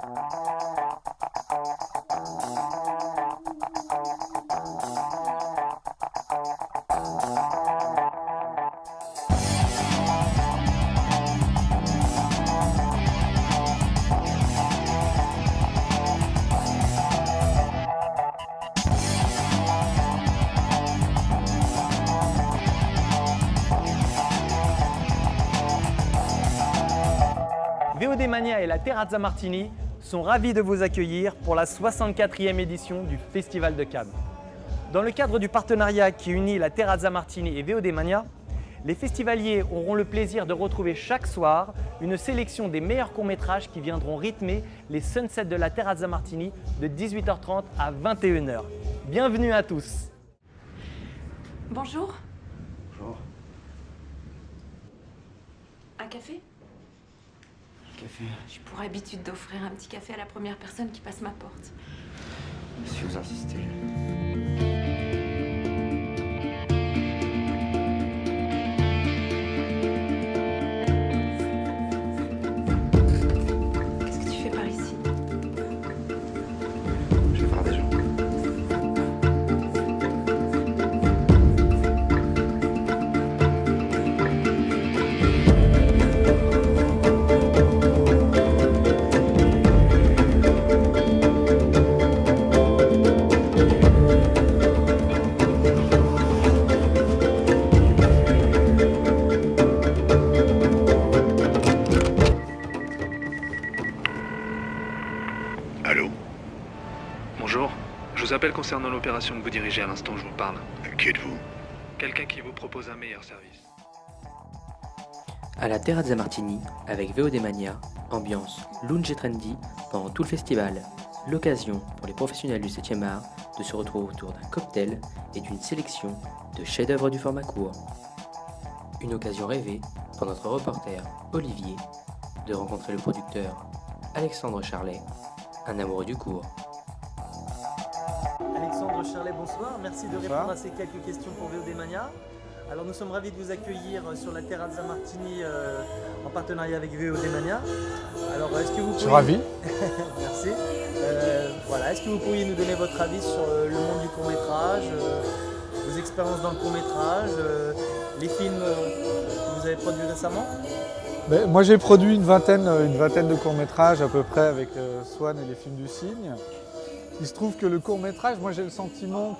VOD Mania et la Terrazza Martini sont ravis de vous accueillir pour la 64e édition du Festival de Cannes. Dans le cadre du partenariat qui unit la Terrazza Martini et VOD Mania, les festivaliers auront le plaisir de retrouver chaque soir une sélection des meilleurs courts-métrages qui viendront rythmer les sunsets de la Terrazza Martini de 18h30 à 21h. Bienvenue à tous. Bonjour. Bonjour. Un café? Café. J'ai pour habitude d'offrir un petit café à la première personne qui passe ma porte. Si vous insistez. Qu'est-ce que tu fais par ici? Je vais voir des gens. Allô? Bonjour, je vous appelle concernant l'opération que vous dirigez à l'instant où je vous parle. Qui êtes-vous? Quelqu'un qui vous propose un meilleur service. À la Terrazza Martini, avec VOD Mania, ambiance lounge et trendy pendant tout le festival. L'occasion pour les professionnels du 7e art de se retrouver autour d'un cocktail et d'une sélection de chefs-d'œuvre du format court. Une occasion rêvée pour notre reporter Olivier de rencontrer le producteur Alexandre Charlet, un amoureux du court. Alexandre Charlet, bonsoir. Merci de répondre à ces quelques questions pour VOD Mania. Alors nous sommes ravis de vous accueillir sur la Terrazza Martini en partenariat avec VOD Mania. Alors est-ce que vous pourriez... Je suis ravi. Merci. Voilà, est-ce que vous pourriez nous donner votre avis sur le monde du court-métrage, vos expériences dans le court-métrage, les films que vous avez produits récemment? Moi j'ai produit une vingtaine de courts-métrages à peu près avec Swan et les films du Cygne. Il se trouve que le court-métrage, moi j'ai le sentiment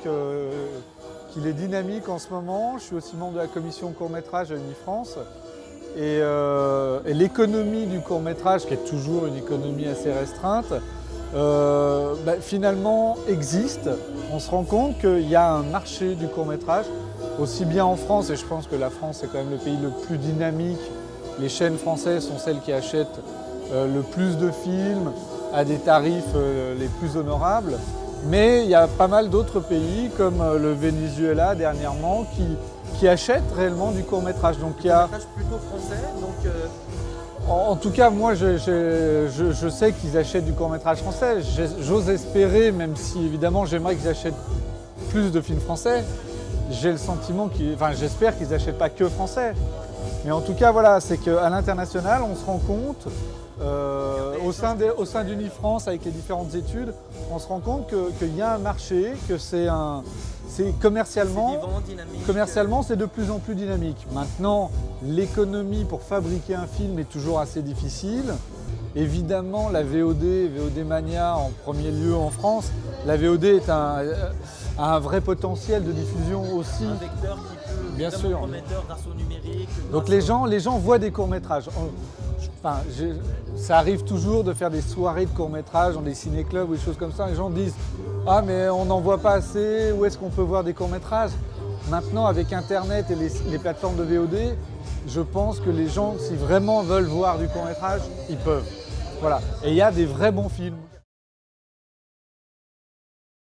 qu'il est dynamique en ce moment. Je suis aussi membre de la commission court-métrage à Unifrance. Et l'économie du court-métrage, qui est toujours une économie assez restreinte, finalement existe. On se rend compte qu'il y a un marché du court-métrage, aussi bien en France, et je pense que la France est quand même le pays le plus dynamique. Les chaînes françaises sont celles qui achètent le plus de films à des tarifs les plus honorables. Mais il y a pas mal d'autres pays, comme le Venezuela dernièrement, qui achètent réellement du court-métrage. Donc il y a... Court-métrage plutôt français, donc... En tout cas, moi, je sais qu'ils achètent du court-métrage français. J'ose espérer, même si évidemment j'aimerais qu'ils achètent plus de films français. J'ai le sentiment j'espère qu'ils n'achètent pas que français. Mais en tout cas, voilà, c'est qu'à l'international, on se rend compte, au sein d'Unifrance, avec les différentes études, on se rend compte qu'il y a un marché, que c'est commercialement, c'est de plus en plus dynamique. Maintenant, l'économie pour fabriquer un film est toujours assez difficile. Évidemment, la VOD Mania en premier lieu en France, la VOD a un vrai potentiel de diffusion aussi. Un vecteur qui peut bien sûr prometteur grâce au numérique. Donc les gens voient des courts-métrages. Ça arrive toujours de faire des soirées de courts-métrages dans des ciné-clubs ou des choses comme ça. Les gens disent « Ah mais on n'en voit pas assez, où est-ce qu'on peut voir des courts-métrages ?» Maintenant avec Internet et les plateformes de VOD, je pense que les gens, si vraiment veulent voir du court-métrage, ils peuvent. Voilà. Et il y a des vrais bons films.